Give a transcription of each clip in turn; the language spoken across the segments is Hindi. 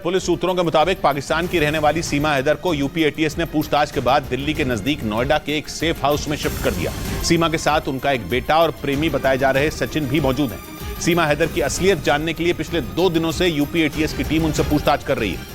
पुलिस सूत्रों के मुताबिक पाकिस्तान की रहने वाली सीमा हैदर को यूपी एटीएस ने पूछताछ के बाद दिल्ली के नजदीक नोएडा के एक सेफ हाउस में शिफ्ट कर दिया। सीमा के साथ उनका एक बेटा और प्रेमी बताए जा रहे सचिन भी मौजूद हैं। सीमा हैदर की असलियत जानने के लिए पिछले 2 दिनों से यूपी एटीएस की टीम उनसे पूछताछ कर रही है।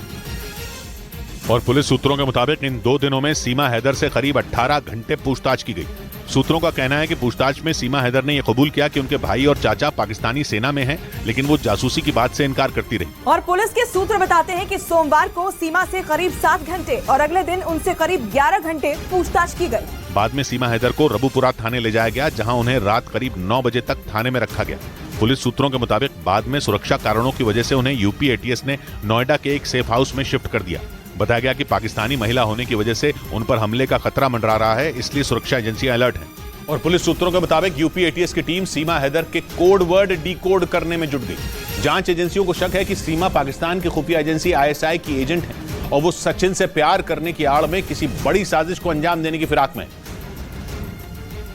और पुलिस सूत्रों के मुताबिक इन 2 दिनों में सीमा हैदर से करीब 18 घंटे पूछताछ की गई। सूत्रों का कहना है कि पूछताछ में सीमा हैदर ने यह कबूल किया कि उनके भाई और चाचा पाकिस्तानी सेना में हैं, लेकिन वो जासूसी की बात से इनकार करती रही। और पुलिस के सूत्र बताते हैं कि सोमवार को सीमा से करीब 7 घंटे और अगले दिन उनसे करीब 11 घंटे पूछताछ की गई। बाद में सीमा हैदर को रबुपुरा थाने ले जाया गया, जहां उन्हें रात करीब 9 बजे तक थाने में रखा गया। पुलिस सूत्रों के मुताबिक बाद में सुरक्षा कारणों की वजह से उन्हें यूपी एटीएस ने नोएडा के एक सेफ हाउस में शिफ्ट कर दिया। बताया गया कि पाकिस्तानी महिला होने की वजह से उन पर हमले का खतरा मंडरा रहा है, इसलिए सुरक्षा एजेंसियां अलर्ट हैं। और पुलिस सूत्रों के मुताबिक यूपी एटीएस की टीम सीमा हैदर के कोड वर्ड डिकोड करने में जुट गई। जांच एजेंसियों को शक है कि सीमा पाकिस्तान की खुफिया एजेंसी आईएसआई की एजेंट है और वो सचिन से प्यार करने की आड़ में किसी बड़ी साजिश को अंजाम देने की फिराक में।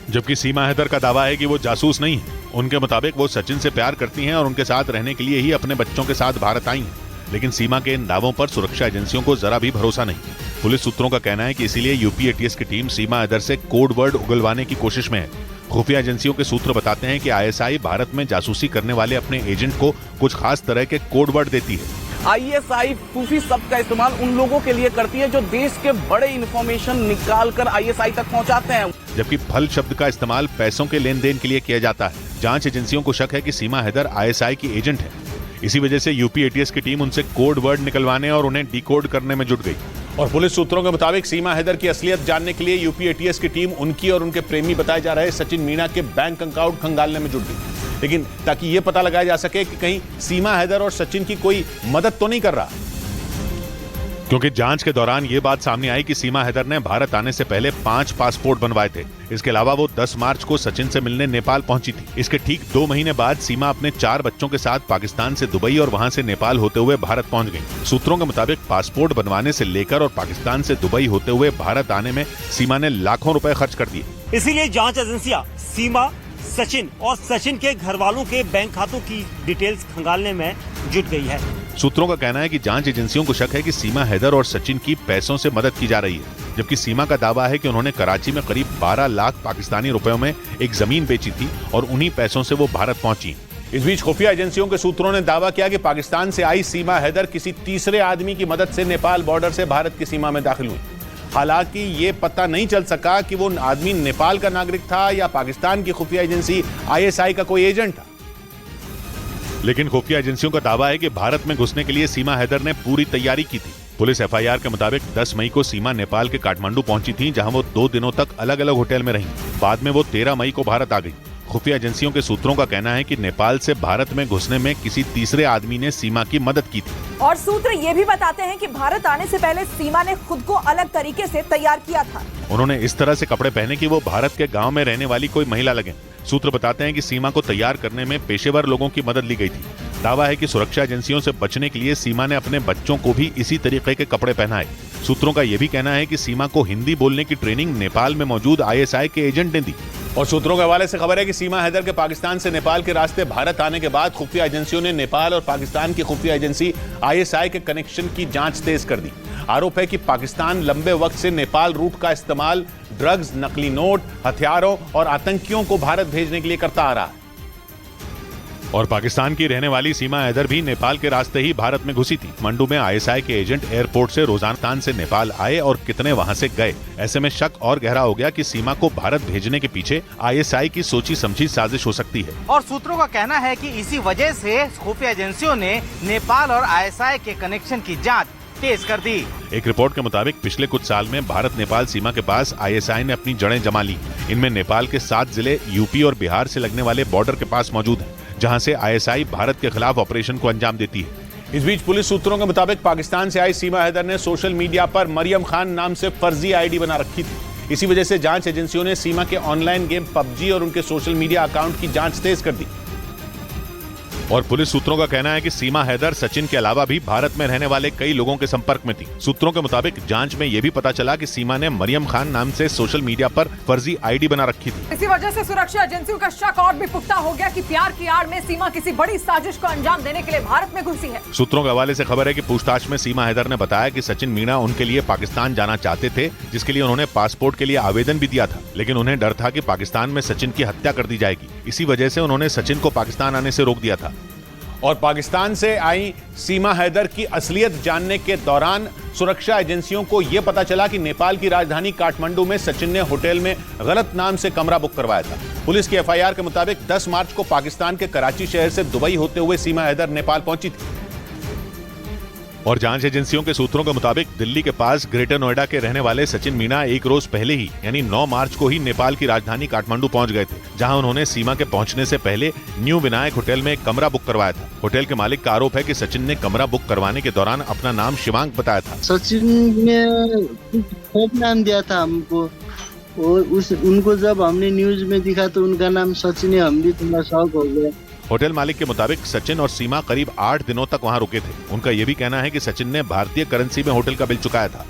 जबकि सीमा हैदर का दावा है कि वो जासूस नहीं है। उनके मुताबिक वो सचिन से प्यार करती हैं और उनके साथ रहने के लिए ही अपने बच्चों के साथ भारत आई हैं। लेकिन सीमा के इन दावों पर सुरक्षा एजेंसियों को जरा भी भरोसा नहीं। पुलिस सूत्रों का कहना है कि इसीलिए यूपी एटीएस की टीम सीमा हैदर से कोड वर्ड उगलवाने की कोशिश में है। खुफिया एजेंसियों के सूत्र बताते हैं कि आईएसआई भारत में जासूसी करने वाले अपने एजेंट को कुछ खास तरह के कोड वर्ड देती है। आईएसआई सूफी शब्द का इस्तेमाल उन लोगों के लिए करती है जो देश के बड़े इंफॉर्मेशन निकाल कर आईएसआई तक पहुंचाते हैं, जबकि फल शब्द का इस्तेमाल पैसों के लेन देन के लिए किया जाता है। जांच एजेंसियों को शक है कि सीमा हैदर आईएसआई की एजेंट है। इसी वजह से यूपी एटीएस की टीम उनसे कोड वर्ड निकलवाने और उन्हें डिकोड करने में जुट गई। और पुलिस सूत्रों के मुताबिक सीमा हैदर की असलियत जानने के लिए यूपी एटीएस की टीम उनकी और उनके प्रेमी बताए जा रहे सचिन मीणा के बैंक अकाउंट खंगालने में जुट गई, लेकिन ताकि यह पता लगाया जा सके कि कहीं सीमा हैदर और सचिन की कोई मदद तो नहीं कर रहा। क्योंकि जांच के दौरान ये बात सामने आई कि सीमा हैदर ने भारत आने से पहले 5 पासपोर्ट बनवाए थे। इसके अलावा वो 10 मार्च को सचिन से मिलने नेपाल पहुंची थी। इसके ठीक 2 महीने बाद सीमा अपने 4 बच्चों के साथ पाकिस्तान से दुबई और वहां से नेपाल होते हुए भारत पहुंच गई। सूत्रों के मुताबिक पासपोर्ट बनवाने से लेकर और पाकिस्तान से दुबई होते हुए भारत आने में सीमा ने लाखों रुपए खर्च कर दिए। इसीलिए जांच एजेंसियां सीमा, सचिन और सचिन के घर वालों के बैंक खातों की डिटेल्स खंगालने में जुट गई है। सूत्रों का कहना है कि जांच एजेंसियों को शक है कि सीमा हैदर और सचिन की पैसों से मदद की जा रही है, जबकि सीमा का दावा है कि उन्होंने कराची में करीब 12 लाख पाकिस्तानी रुपयों में एक जमीन बेची थी और उन्हीं पैसों से वो भारत पहुंची। इस बीच खुफिया एजेंसियों के सूत्रों ने दावा किया कि पाकिस्तान से आई सीमा हैदर किसी तीसरे आदमी की मदद से नेपाल बॉर्डर से भारत की सीमा में दाखिल हुई। हालांकि ये पता नहीं चल सका कि वो आदमी नेपाल का नागरिक था या पाकिस्तान की खुफिया एजेंसी आईएसआई का कोई एजेंट था। लेकिन खुफिया एजेंसियों का दावा है कि भारत में घुसने के लिए सीमा हैदर ने पूरी तैयारी की थी। पुलिस एफआईआर के मुताबिक 10 मई को सीमा नेपाल के काठमांडू पहुंची थी, जहां वो 2 दिनों तक अलग अलग होटल में रहीं। बाद में वो 13 मई को भारत आ गई। खुफिया एजेंसियों के सूत्रों का कहना है कि नेपाल से भारत में घुसने में किसी तीसरे आदमी ने सीमा की मदद की थी। और सूत्र ये भी बताते हैं कि भारत आने से पहले सीमा ने खुद को अलग तरीके से तैयार किया था। उन्होंने इस तरह से कपड़े पहने कि वो भारत के गांव में रहने वाली कोई महिला लगे। सूत्र बताते हैं कि सीमा को तैयार करने में पेशेवर लोगों की मदद ली गई थी। दावा है कि सुरक्षा एजेंसियों से बचने के लिए सीमा ने अपने बच्चों को भी इसी तरीके के कपड़े पहनाए। सूत्रों का यह भी कहना है कि सीमा को हिंदी बोलने की ट्रेनिंग नेपाल में मौजूद आईएसआई के एजेंट ने दी। और सूत्रों के हवाले से खबर है कि सीमा हैदर के पाकिस्तान से नेपाल के रास्ते भारत आने के बाद खुफिया एजेंसियों ने नेपाल और पाकिस्तान की खुफिया एजेंसी आईएसआई के कनेक्शन की जांच तेज कर दी। आरोप है कि पाकिस्तान लंबे वक्त से नेपाल रूट का इस्तेमाल ड्रग्स, नकली नोट, हथियारों और आतंकियों को भारत भेजने के लिए करता आ रहा है। और पाकिस्तान की रहने वाली सीमा हैदर भी नेपाल के रास्ते ही भारत में घुसी थी। मंडू में आईएसआई के एजेंट एयरपोर्ट से रोजाना से नेपाल आए और कितने वहां से गए। ऐसे में शक और गहरा हो गया कि सीमा को भारत भेजने के पीछे आईएसआई की सोची समझी साजिश हो सकती है। और सूत्रों का कहना है कि इसी वजह से खुफिया एजेंसियों ने नेपाल और आईएसआई के कनेक्शन की जाँच तेज कर दी। एक रिपोर्ट के मुताबिक पिछले कुछ साल में भारत नेपाल सीमा के पास आईएसआई ने अपनी जड़ें जमा ली। इनमें नेपाल के 7 जिले यूपी और बिहार से लगने वाले बॉर्डर के पास मौजूद हैं, जहां से आईएसआई भारत के खिलाफ ऑपरेशन को अंजाम देती है। इस बीच पुलिस सूत्रों के मुताबिक पाकिस्तान से आई सीमा हैदर ने सोशल मीडिया पर मरियम खान नाम से फर्जी आईडी बना रखी थी। इसी वजह से जांच एजेंसियों ने सीमा के ऑनलाइन गेम पबजी और उनके सोशल मीडिया अकाउंट की जांच तेज कर दी। और पुलिस सूत्रों का कहना है कि सीमा हैदर सचिन के अलावा भी भारत में रहने वाले कई लोगों के संपर्क में थी। सूत्रों के मुताबिक जांच में यह भी पता चला कि सीमा ने मरियम खान नाम से सोशल मीडिया पर फर्जी आईडी बना रखी थी। इसी वजह से सुरक्षा एजेंसियों का शक और भी पुख्ता हो गया कि प्यार की आड़ में सीमा किसी बड़ी साजिश को अंजाम देने के लिए भारत में घुसी है। सूत्रों के हवाले से खबर है कि पूछताछ में सीमा हैदर ने बताया कि सचिन मीणा उनके लिए पाकिस्तान जाना चाहते थे, जिसके लिए उन्होंने पासपोर्ट के लिए आवेदन भी दिया था, लेकिन उन्हें डर था कि पाकिस्तान में सचिन की हत्या कर दी जाएगी। इसी वजह से उन्होंने सचिन को पाकिस्तान आने से रोक दिया था। और पाकिस्तान से आई सीमा हैदर की असलियत जानने के दौरान सुरक्षा एजेंसियों को यह पता चला कि नेपाल की राजधानी काठमांडू में सचिन ने होटल में गलत नाम से कमरा बुक करवाया था। पुलिस की एफआईआर के मुताबिक 10 मार्च को पाकिस्तान के कराची शहर से दुबई होते हुए सीमा हैदर नेपाल पहुंची थी। और जांच एजेंसियों के सूत्रों के मुताबिक दिल्ली के पास ग्रेटर नोएडा के रहने वाले सचिन मीणा एक रोज पहले ही यानी 9 मार्च को ही नेपाल की राजधानी काठमांडू पहुंच गए थे, जहां उन्होंने सीमा के पहुंचने से पहले न्यू विनायक होटल में एक कमरा बुक करवाया था। होटल के मालिक का आरोप है कि सचिन ने कमरा बुक करवाने के दौरान अपना नाम शिवांक बताया था। सचिन ने खूब नाम दिया था हमको, और उनको जब हमने न्यूज में दिखा तो उनका नाम सचिन है, हम भी थोड़ा शौक हो गया। होटल मालिक के मुताबिक सचिन और सीमा करीब 8 दिनों तक वहां रुके थे। उनका यह भी कहना है कि सचिन ने भारतीय करेंसी में होटल का बिल चुकाया था।